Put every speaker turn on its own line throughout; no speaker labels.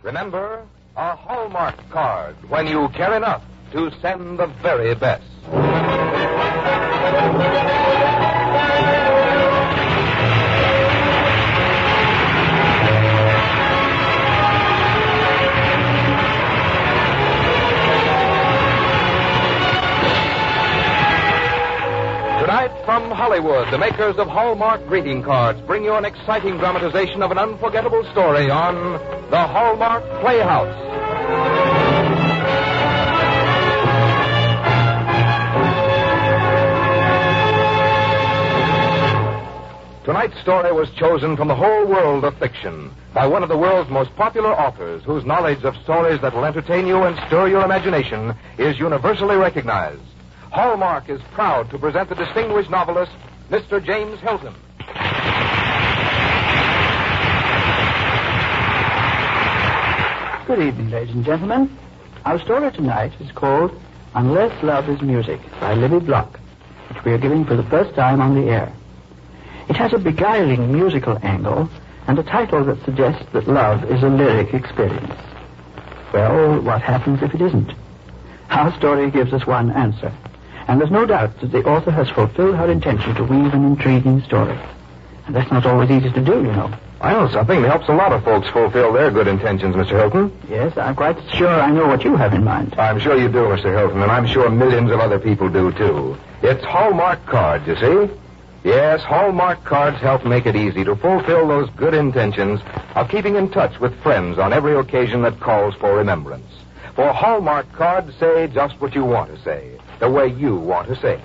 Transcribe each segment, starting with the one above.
Remember, a Hallmark card when you care enough to send the very best. Tonight, from Hollywood, the makers of Hallmark greeting cards bring you an exciting dramatization of an unforgettable story on the Hallmark Playhouse. Tonight's story was chosen from the whole world of fiction by one of the world's most popular authors whose knowledge of stories that will entertain you and stir your imagination is universally recognized. Hallmark is proud to present the distinguished novelist, Mr. James Hilton.
Good evening, ladies and gentlemen. Our story tonight is called Unless Love is Music by Libby Block, which we are giving for the first time on the air. It has a beguiling musical angle and a title that suggests that love is a lyric experience. Well, what happens if it isn't? Our story gives us one answer. And there's no doubt that the author has fulfilled her intention to weave an intriguing story. And that's not always easy to do, you know.
I know something that helps a lot of folks fulfill their good intentions, Mr. Hilton.
Yes, I'm quite sure I know what you have in mind.
I'm sure you do, Mr. Hilton, and I'm sure millions of other people do, too. It's Hallmark cards, you see? Yes, Hallmark cards help make it easy to fulfill those good intentions of keeping in touch with friends on every occasion that calls for remembrance. For Hallmark cards say just what you want to say, the way you want to say it.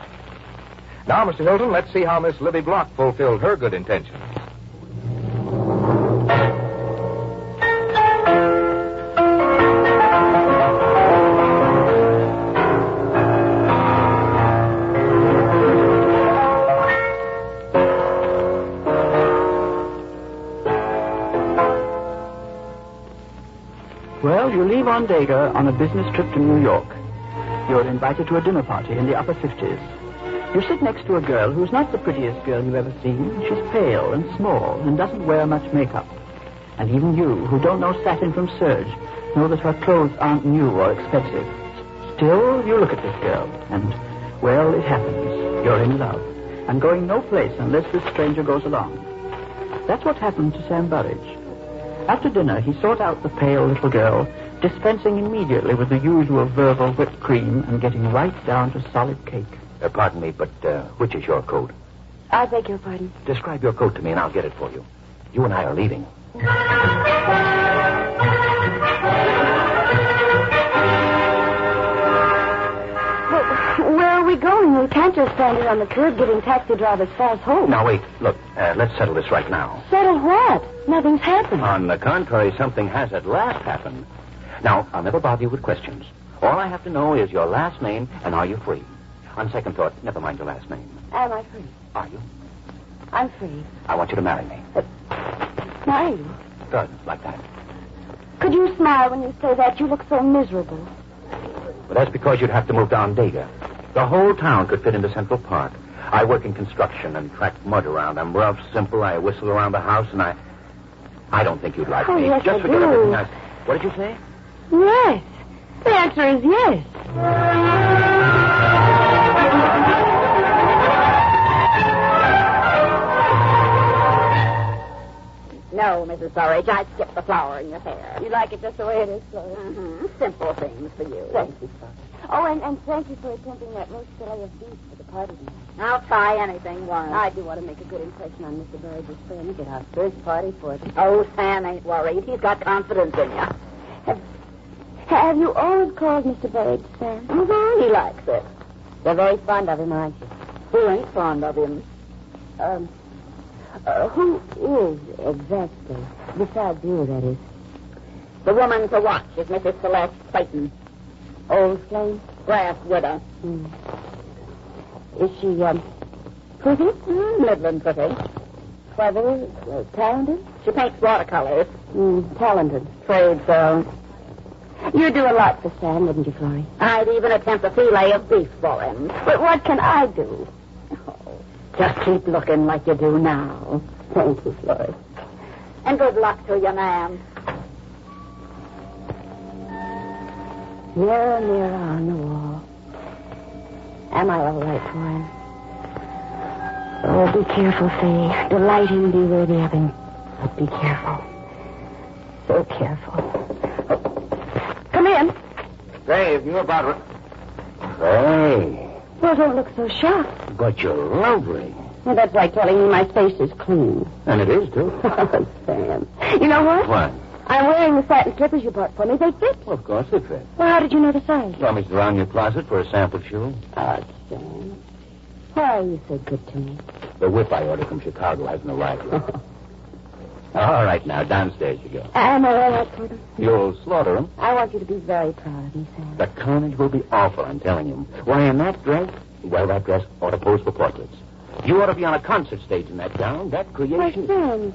Now, Mr. Hilton, let's see how Miss Libby Block fulfilled her good intentions.
Well, you leave Ondega on a business trip to New York. You're invited to a dinner party in the upper 50s. You sit next to a girl who's not the prettiest girl you've ever seen. She's pale and small and doesn't wear much makeup. And even you, who don't know satin from serge, know that her clothes aren't new or expensive. Still, you look at this girl, and, well, it happens. You're in love, and going no place unless this stranger goes along. That's what happened to Sam Burridge. After dinner, he sought out the pale little girl, dispensing immediately with the usual verbal whipped cream and getting right down to solid cake.
Pardon me, but which is your coat?
I beg your pardon.
Describe your coat to me and I'll get it for you. You and I are leaving.
Well, where are we going? We can't just stand here on the curb giving taxi drivers false hope.
Now, wait. Look, let's settle this right now.
Settle what? Nothing's happened.
On the contrary, something has at last happened. Now, I'll never bother you with questions. All I have to know is your last name and are you free? On second thought, never mind your last name.
Am I free?
Are you?
I'm free.
I want you to marry me.
Marry you?
Good, like that.
Could you smile when you say that? You look so miserable.
But that's because you'd have to move to Ondega. The whole town could fit into Central Park. I work in construction and track mud around. I'm rough, simple. I whistle around the house, and I don't think you'd like me.
Yes,
just
I
forget
do.
everything else. What did you say?
Yes. The answer is yes.
No, Mrs. Burridge, I skipped the flower in your hair.
You like it just the way it is, Chloe?
Mm-hmm. Simple things for you.
Thank you, Chloe. Oh, and thank you for attempting that roast fillet of beef for the party tonight.
I'll try anything once.
I do want to make a good impression on Mr. Burridge's friend. Get our first party for them.
Oh, Sam ain't worried. He's got confidence in you.
Have you always called Mr. Burridge Sam?
Mm-hmm. He likes it.
You're very fond of him, aren't you?
Who ain't fond of him?
Who is exactly? Besides you, that is.
The woman to watch is Mrs. Celeste Clayton.
Old flame?
Grass widow.
Is she, pretty?
Midland pretty.
Clever? Talented?
She paints watercolors.
Talented.
Afraid so.
You'd do a lot for Sam, wouldn't you, Florrie?
I'd even attempt a fillet of beef for him.
But what can I do?
Oh, just keep looking like you do now.
Thank you, Florrie.
And good luck to you, ma'am.
Nearer, nearer on the wall. Am I all right for him? Oh, be careful, Faye. Delight him, be worthy of him. But be careful. So careful. Oh. Come in.
Dave, you're about... Hey.
Well, don't look so shocked.
But you're lovely.
Well, that's like telling me my face is clean.
And it is, too.
Oh, Sam. You know what?
What?
I'm wearing the satin slippers you bought for me. They fit.
Well, of course they fit.
Well, how did you know the size?
Rummaged around your closet for a sample shoe.
Oh, Sam. Why are you so good to me?
The whip I ordered from Chicago hasn't arrived yet. All right, now, downstairs you go.
Am I all right for them?
You'll slaughter him.
I want you to be very proud of me, Sam.
The carnage will be awful, I'm telling you. Why, in that dress, well, that dress ought to pose for portraits. You ought to be on a concert stage in that gown. That
Why,
creation...
Sam,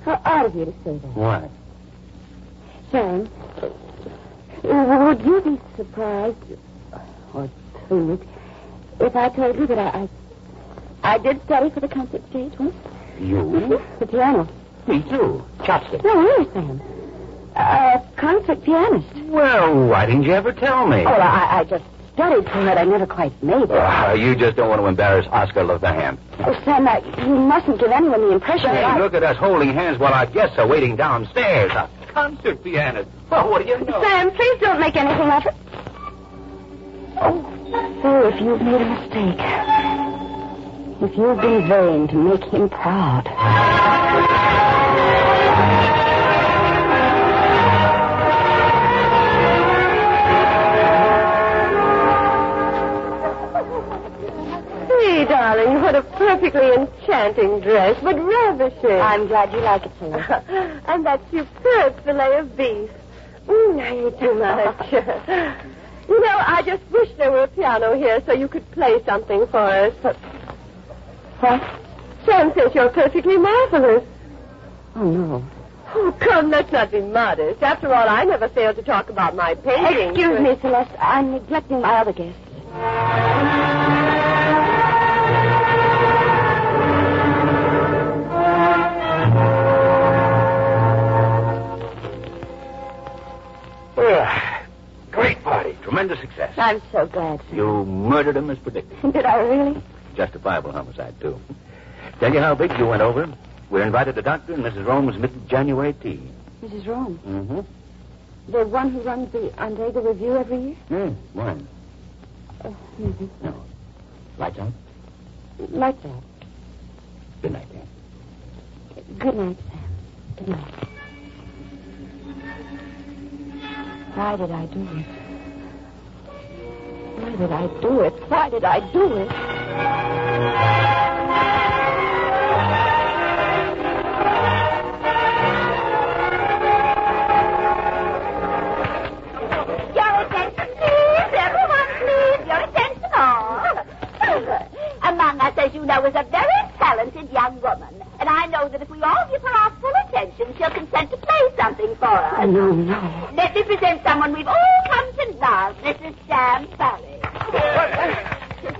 how odd of you to say that.
Why?
Sam, would you be surprised or pleased if I told you that I did study for the concert stage once?
You?
The piano.
Me, too. Chopstick.
No, really, Sam. A concert pianist.
Well, why didn't you ever tell me?
Oh, I just studied for it. I never quite made it.
You just don't want to embarrass Oscar Lothahan.
Oh, Sam, you mustn't give anyone the impression that
Hey, look at us holding hands while our guests are waiting downstairs. A concert pianist. Oh, what do you know?
Sam, please don't make anything of it. Oh, so if you've made a mistake... If you've been vain to make him proud.
Hey, darling, what a perfectly enchanting dress, but ravishing.
I'm glad you like it, Sarah.
And that superb fillet of beef. I ate too much. You know, I just wish there were a piano here so you could play something for us. But...
What?
Sam says you're perfectly marvelous.
Oh, no.
Oh, come, let's not be modest. After all, I never fail to talk about my paintings.
Excuse me, Celeste. I'm neglecting my other guests.
Great party. Tremendous success.
I'm so glad, sir.
You murdered him as predicted.
Did I really?
Justifiable homicide, too. Tell you how big you went over? We're invited to Doctor and Mrs. Rome's mid-January tea.
Mrs. Rome?
Mm-hmm.
The one who runs the Andega Review every year?
One.
Mm-hmm.
No. Lights out?
Like that.
Good night, Dan.
Good night, Sam. Good night. Why did I do it? Why did I do it? Why did I do it?
Your attention, please. Everyone, please. Your attention all. Among us, as you know, is a very talented young woman. And I know that if we all give her our full attention, she'll consent to play something for us.
No, no.
Let me present someone we've all come to love, Mrs. Sam Barry.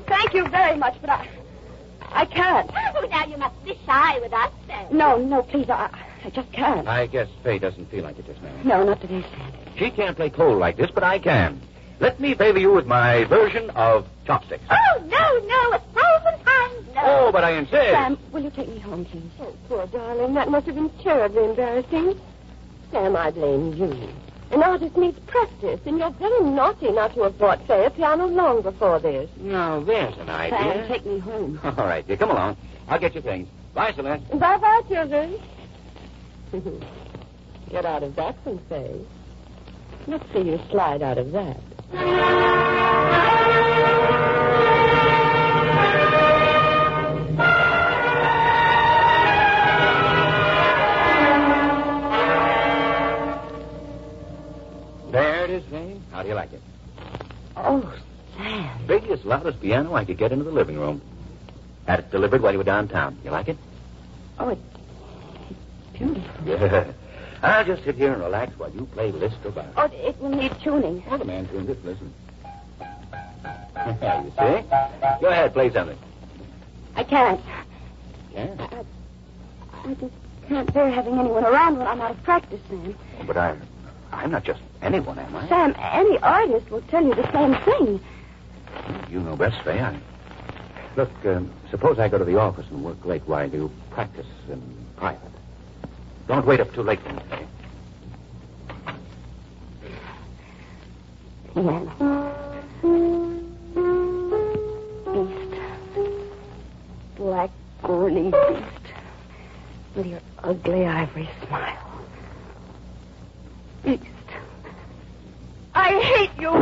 Thank you very much, but I can't.
Oh, now you must be shy with us, then.
No, please, I just can't.
I guess Faye doesn't feel like it just now.
No, not today, Sam.
She can't play cold like this, but I can. Let me favor you with my version of chopsticks.
Oh, no, 1,000 times no.
Oh, but I insist.
Sam, will you take me home, please?
Oh, poor darling, that must have been terribly embarrassing. Sam, I blame you. An artist needs practice, and you're very naughty not to have bought Faye a piano long before this.
Now, there's an idea.
Sam, take me home.
All right, dear, come along. I'll get you things. Bye, Celeste.
Bye-bye, children. Get out of that one, Faye. Let's see you slide out of that.
There it is, Faye. How do you like it?
Oh, Sam.
Biggest, loudest piano I could get into the living room. Had it delivered while you were downtown. You like it?
Oh, it's beautiful.
Yeah. I'll just sit here and relax while you play Liszt or Bach.
Oh, it will need tuning.
Oh, the man tuned it. Listen. You see? Go ahead, play something.
I can't.
Yeah?
I just can't bear having anyone around when I'm out of practice, Sam.
Oh, but I I'm not just anyone, am I?
Sam, any artist will tell you the same thing.
You know best, Faye. Look, suppose I go to the office and work late while you practice in private. Don't wait up too late for me, Faye.
Piano. Beast. Black, gourly beast. With your ugly ivory smile. Beast. I hate you.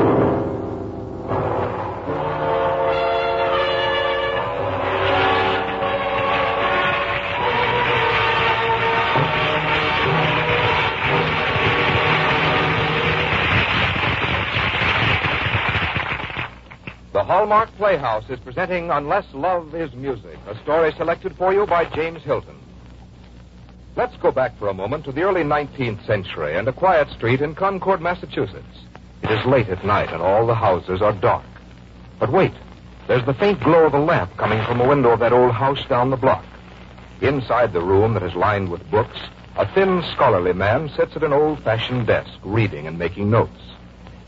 The Hallmark Playhouse is presenting Unless Love is Music, a story selected for you by James Hilton. Let's go back for a moment to the early 19th century and a quiet street in Concord, Massachusetts. It is late at night and all the houses are dark. But wait, there's the faint glow of a lamp coming from a window of that old house down the block. Inside the room that is lined with books, a thin, scholarly man sits at an old-fashioned desk, reading and making notes.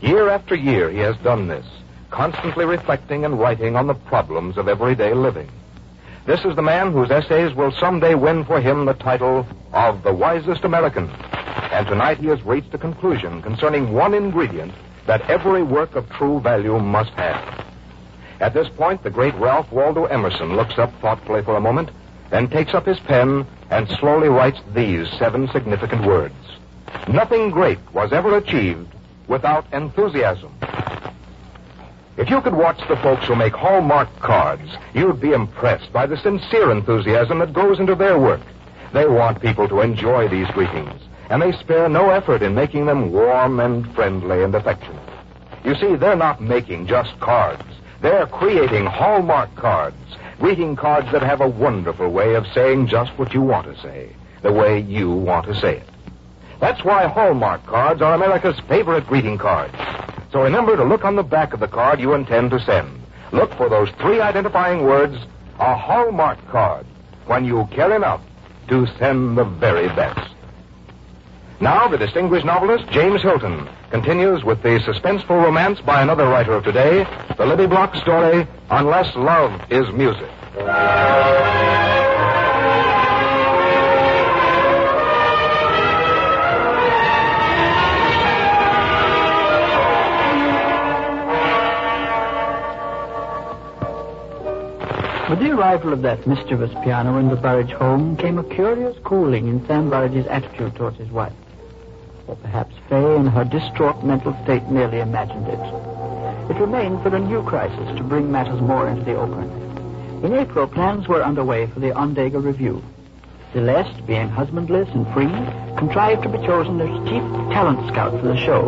Year after year he has done this, constantly reflecting and writing on the problems of everyday living. This is the man whose essays will someday win for him the title of the wisest American. And tonight he has reached a conclusion concerning one ingredient that every work of true value must have. At this point, the great Ralph Waldo Emerson looks up thoughtfully for a moment, then takes up his pen and slowly writes these 7 significant words. Nothing great was ever achieved without enthusiasm. If you could watch the folks who make Hallmark cards, you'd be impressed by the sincere enthusiasm that goes into their work. They want people to enjoy these greetings, and they spare no effort in making them warm and friendly and affectionate. You see, they're not making just cards. They're creating Hallmark cards, greeting cards that have a wonderful way of saying just what you want to say, the way you want to say it. That's why Hallmark cards are America's favorite greeting cards. So remember to look on the back of the card you intend to send. Look for those 3 identifying words, a Hallmark card, when you care enough to send the very best. Now, the distinguished novelist, James Hilton, continues with the suspenseful romance by another writer of today, the Libby Block story, Unless Love is Music.
With the arrival of that mischievous piano in the Burridge home came a curious cooling in Sam Burridge's attitude towards his wife. Or perhaps Faye, in her distraught mental state, merely imagined it. It remained for a new crisis to bring matters more into the open. In April, plans were underway for the Ondega Review. Celeste, being husbandless and free, contrived to be chosen as chief talent scout for the show.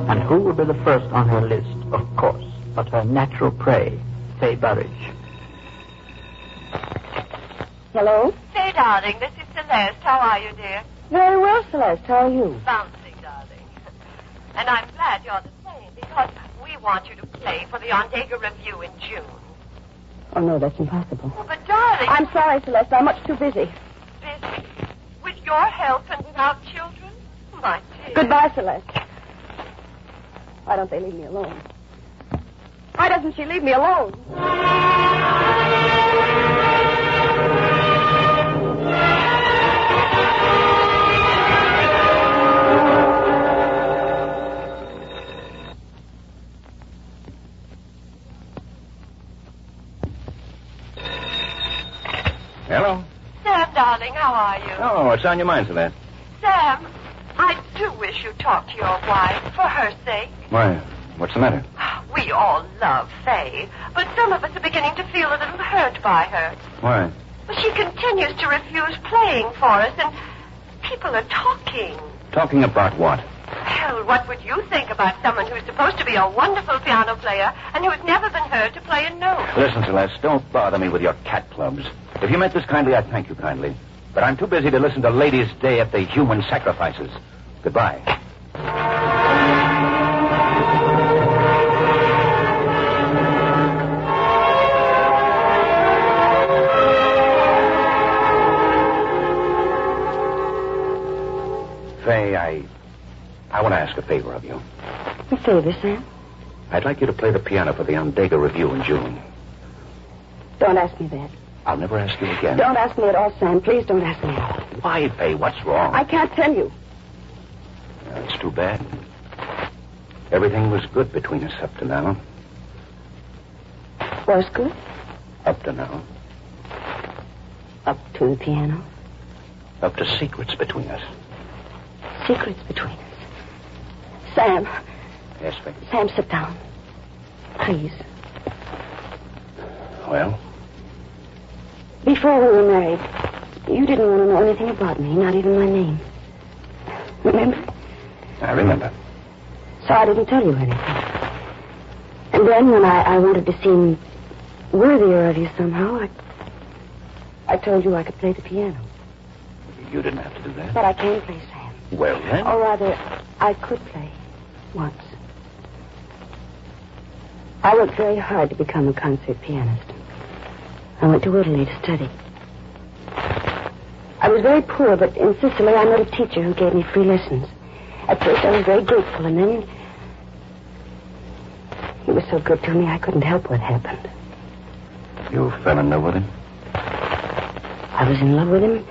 And who would be the first on her list, of course, but her natural prey, Faye Burridge.
Hello?
Say, darling, this is Celeste. How are you, dear?
Very well, Celeste. How are you?
Bouncing, darling. And I'm glad you're the same, because we want you to play for the Ondega Review in June.
Oh, no, that's impossible.
Oh, but, darling...
I'm sorry, Celeste. I'm much too busy.
Busy? With your help and without children? My dear.
Goodbye, Celeste. Why don't they leave me alone? Why doesn't she leave me alone?
Hello?
Sam, darling, how are you?
Oh, what's on your mind, Celeste?
Sam, I do wish you'd talk to your wife, for her sake.
Why, what's the matter?
We all love Faye, but some of us are beginning to feel a little hurt by her.
Why?
Well, she continues to refuse playing for us, and people are talking.
Talking about what?
Well, what would you think about someone who's supposed to be a wonderful piano player and who's never been heard to play a note?
Listen, Celeste, don't bother me with your cat clubs. If you meant this kindly, I'd thank you kindly. But I'm too busy to listen to Ladies' Day at the Human Sacrifices. Goodbye. Faye, I want to ask a favor of you.
A favor, Sam?
I'd like you to play the piano for the Ondega Review in June.
Don't ask me that.
I'll never ask you again.
Don't ask me at all, Sam. Please don't ask me at all.
Why, Fay? What's wrong?
I can't tell you.
It's too bad. Everything was good between us up to now.
Was good?
Up to now.
Up to the piano.
Up to secrets between us.
Secrets between us. Sam.
Yes, Fay?
Sam, sit down. Please.
Well?
Before we were married, you didn't want to know anything about me, not even my name. Remember?
I remember.
So I didn't tell you anything. And then when I wanted to seem worthier of you somehow, I told you I could play the piano.
You didn't have to do that.
But I can play, Sam.
Well, then?
Or rather, I could play. Once. I worked very hard to become a concert pianist. I went to Italy to study. I was very poor, but in Sicily I met a teacher who gave me free lessons. At first I was very grateful, and then he was so good to me I couldn't help what happened.
You fell in love with him?
I was in love with him.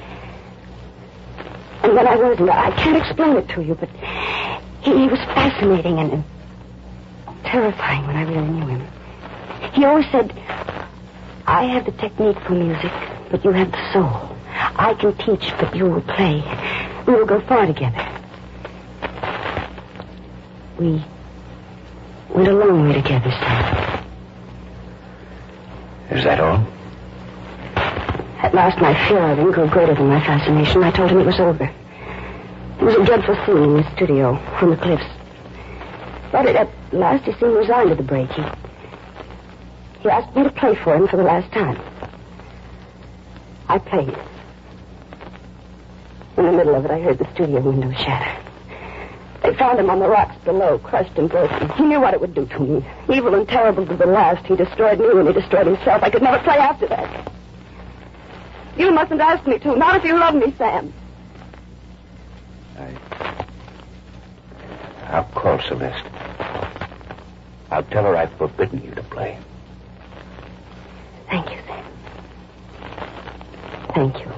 And then I wasn't. I can't explain it to you, but he was fascinating and terrifying when I really knew him. He always said, I have the technique for music, but you have the soul. I can teach, but you will play. We will go far together. We went a long way together, Sam.
Is that all?
At last, my fear of him grew greater than my fascination. I told him it was over. It was a dreadful scene in the studio on the cliffs. But at last, he seemed resigned to the break. He asked me to play for him for the last time. I played. In the middle of it, I heard the studio window shatter. They found him on the rocks below, crushed and broken. He knew what it would do to me. Evil and terrible to the last. He destroyed me and he destroyed himself. I could never play after that. You mustn't ask me to. Not if you love me, Sam.
I'll call Celeste. I'll tell her I've forbidden you to play.
Thank you, Sam. Thank you.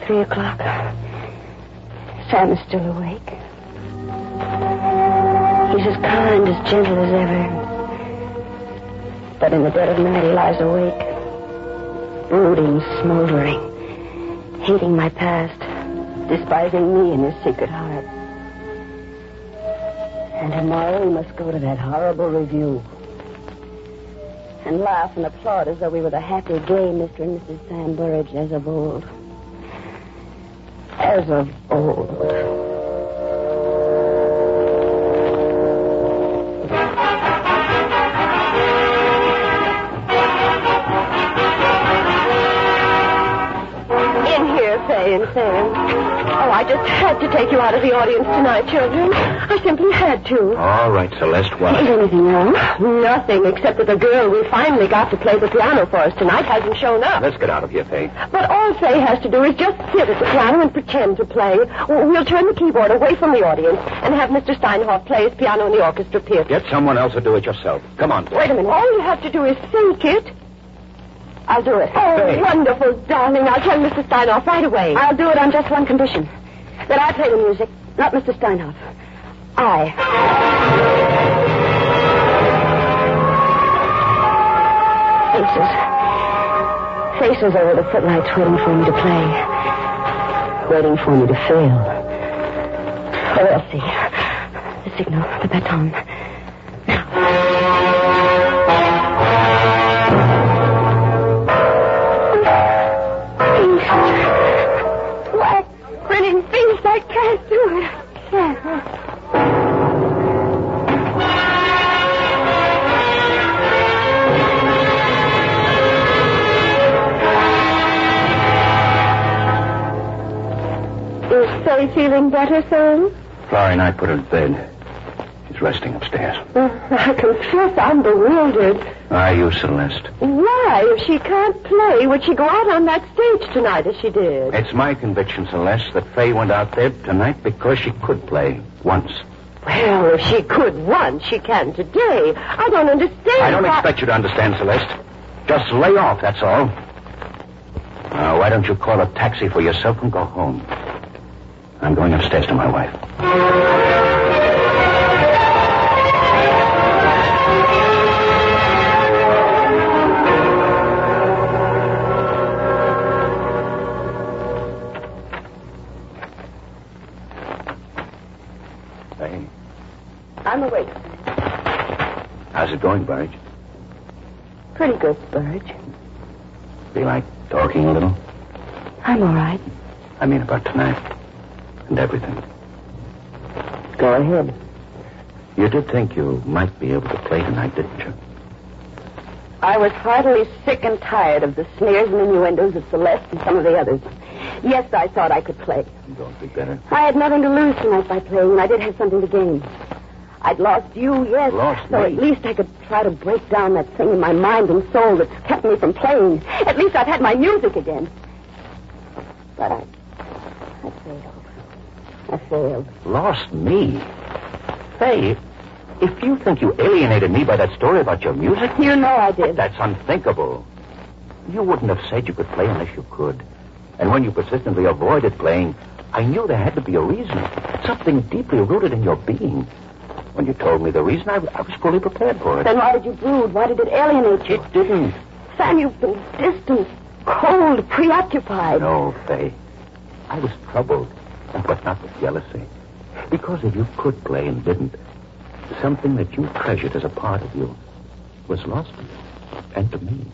O'clock. Sam is still awake. He's as kind, as gentle as ever. But in the dead of night, he lies awake, brooding, smoldering, hating my past, despising me in his secret heart. And tomorrow we must go to that horrible review and laugh and applaud as though we were the happy, gay Mr. and Mrs. Sam Burridge as of old. As of old. And Sam. Oh, I just had to take you out of the audience tonight, children. I simply had to.
All right, Celeste, what?
Is anything wrong? Nothing, except that the girl we finally got to play the piano for us tonight hasn't shown up.
Let's get out of here, Faye.
But all Faye has to do is just sit at the piano and pretend to play. We'll turn the keyboard away from the audience and have Mr. Steinhoff play his piano in the orchestra pit.
Get someone else to do it yourself. Come on.
Wait a minute. All you have to do is think it. I'll do it. Oh,
Faye.
Wonderful, darling. I'll tell Mr. Steinhoff right away. I'll do it on just one condition. That I play the music, not Mr. Steinhoff. I. Faces over the footlights waiting for me to play. Waiting for me to fail. Oh, Elsie. The signal, the baton. Black, grinning face, I can't do it. I can't. feeling better, Sam?
Florrie and I put her to bed. She's resting upstairs.
I confess I'm bewildered.
Are you, Celeste?
Why, if she can't play, would she go out on that stage tonight as she did?
It's my conviction, Celeste, that Faye went out there tonight because she could play once.
Well, if she could once, she can today. I don't understand.
I don't expect you to understand, Celeste. Just lay off, that's all. Now, why don't you call a taxi for yourself and go home? I'm going upstairs to my wife. Hey.
I'm awake.
How's it going, Burge?
Pretty good, Burge.
Be like talking a little?
I'm all right.
I mean about tonight. And everything.
Go ahead.
You did think you might be able to play tonight, didn't you?
I was heartily sick and tired of the sneers and innuendos of Celeste and some of the others. Yes, I thought I could play.
Don't be better.
I had nothing to lose tonight by playing, and I did have something to gain. I'd lost you, yes.
Lost
so
me?
At least I could try to break down that thing in my mind and soul that's kept me from playing. At least I've had my music again. But I failed. I failed.
Lost me? Faye, if you think you alienated me by that story about your music...
You know I did.
That's unthinkable. You wouldn't have said you could play unless you could. And when you persistently avoided playing, I knew there had to be a reason. Something deeply rooted in your being. When you told me the reason, I was fully prepared for it.
Then why did you brood? Why did it alienate you?
It didn't.
Sam, you've been distant, cold, preoccupied.
No, Faye. I was troubled, but not with jealousy. Because if you could play and didn't, something that you treasured as a part of you was lost to you and to me.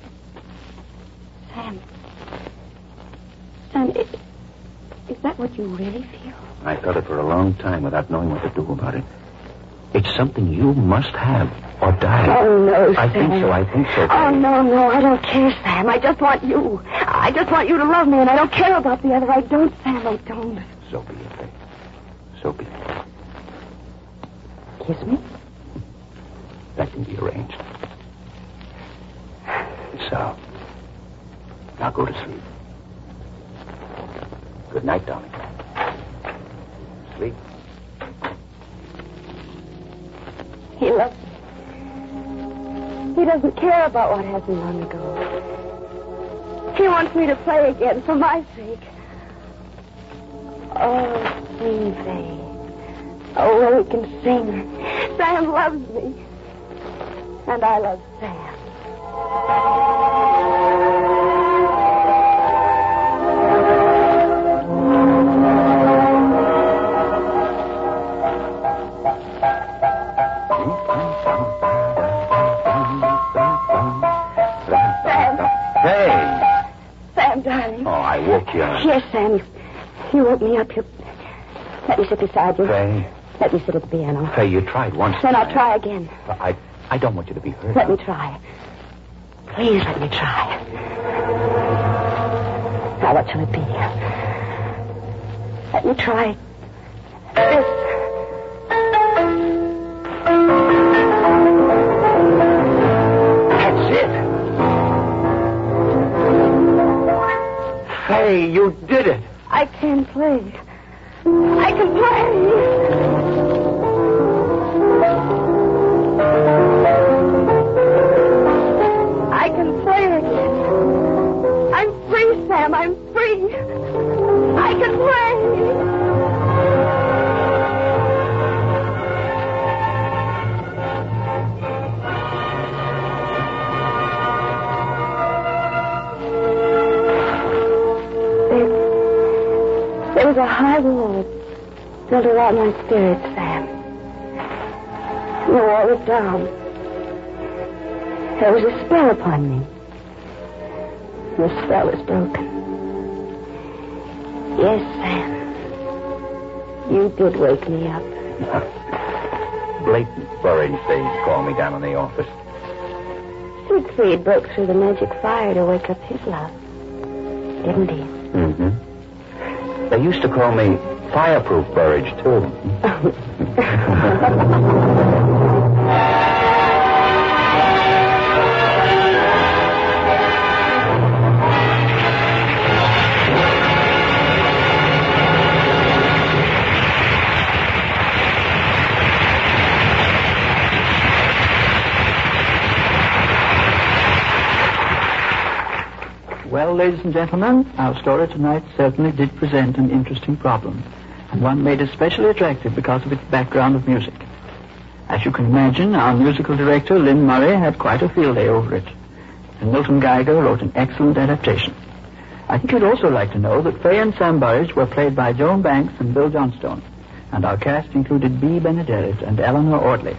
Sam, is that what you really feel?
I felt it for a long time without knowing what to do about it. It's something you must have or die.
Oh, no, Sam.
I think so.
Oh, no, I don't care, Sam. I just want you. I just want you to love me, and I don't care about the other. I don't, Sam, I don't.
So be it, Faye. So be it.
Kiss me?
That can be arranged. So, now go to sleep. Good night, darling. Sleep.
He loves me. He doesn't care about what happened long ago. He wants me to play again for my sake. Oh, sing, Faye. Awake and sing. Sam loves me. And I love Sam. Darling.
Oh, I woke you up.
Yes, Sam. You woke me up. Let me sit beside you.
Faye.
Let me sit at the piano.
Faye, you tried once.
Then I'll try again.
I don't want you to be hurt.
Let me try. Please let me try. Now, what shall it be? Let me try this.
Hey, you did it.
I can play. I can play. I can play again. I'm free, Sam. I'm free. I can play. There was a high wall built around my spirit, Sam. The wall was down. There was a spell upon me. The spell is broken. Yes, Sam. You did wake me up.
Blatant Burridge things called me down in the office.
Siegfried broke through the magic fire to wake up his love. Didn't he?
Mm-hmm. They used to call me fireproof burridge, too.
Well, ladies and gentlemen, our story tonight certainly did present an interesting problem, and one made especially attractive because of its background of music. As you can imagine, our musical director, Lynn Murray, had quite a field day over it, and Milton Geiger wrote an excellent adaptation. I think you'd also like to know that Fay and Sam Burridge were played by Joan Banks and Bill Johnstone, and our cast included Bea Benaderet and Eleanor Audley.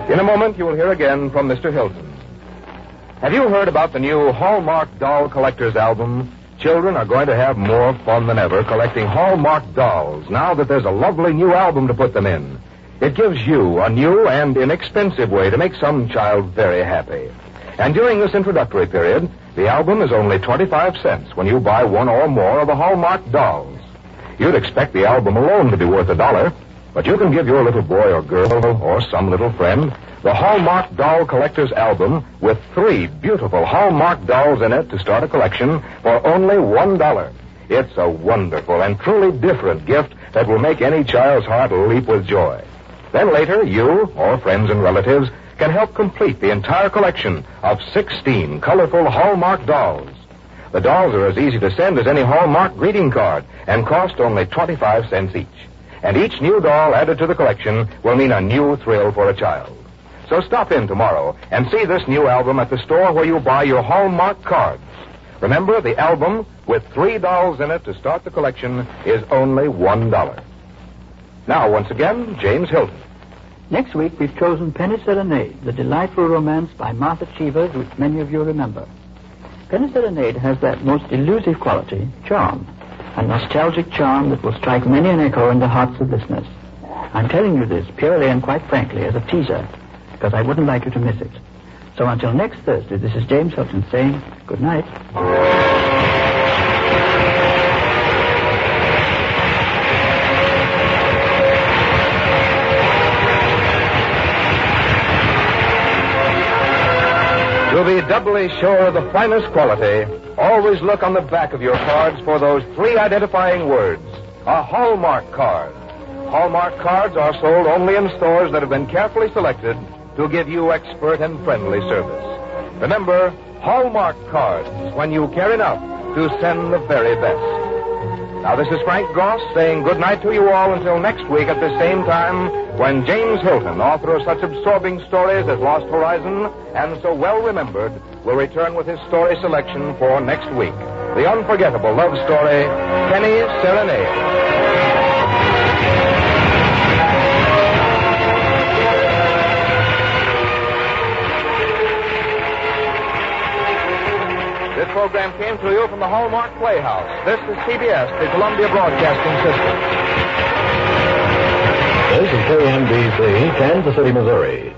In a moment, you will hear again from Mr. Hilton. Have you heard about the new Hallmark Doll Collector's Album? Children are going to have more fun than ever collecting Hallmark dolls now that there's a lovely new album to put them in. It gives you a new and inexpensive way to make some child very happy. And during this introductory period, the album is only 25 cents when you buy one or more of the Hallmark dolls. You'd expect the album alone to be worth $1, but you can give your little boy or girl or some little friend the Hallmark Doll Collector's Album with 3 beautiful Hallmark dolls in it to start a collection for only $1. It's a wonderful and truly different gift that will make any child's heart leap with joy. Then later, you or friends and relatives can help complete the entire collection of 16 colorful Hallmark dolls. The dolls are as easy to send as any Hallmark greeting card and cost only 25 cents each. And each new doll added to the collection will mean a new thrill for a child. So stop in tomorrow and see this new album at the store where you buy your Hallmark cards. Remember, the album with 3 dolls in it to start the collection is only $1. Now, once again, James Hilton.
Next week, we've chosen Penny Serenade, the delightful romance by Martha Cheevers, which many of you remember. Penny Serenade has that most elusive quality, charm, a nostalgic charm that will strike many an echo in the hearts of listeners. I'm telling you this purely and quite frankly as a teaser, because I wouldn't like you to miss it. So until next Thursday, this is James Hilton saying good night.
To be doubly sure of the finest quality, always look on the back of your cards for those 3 identifying words, a Hallmark card. Hallmark cards are sold only in stores that have been carefully selected to give you expert and friendly service. Remember, Hallmark cards when you care enough to send the very best. Now, this is Frank Goss saying good night to you all until next week at the same time when James Hilton, author of such absorbing stories as Lost Horizon and So Well Remembered, will return with his story selection for next week. The unforgettable love story, Penny Serenade. This program came to you from the Hallmark Playhouse. This is CBS, the Columbia Broadcasting System.
This is KMBC, Kansas City, Missouri.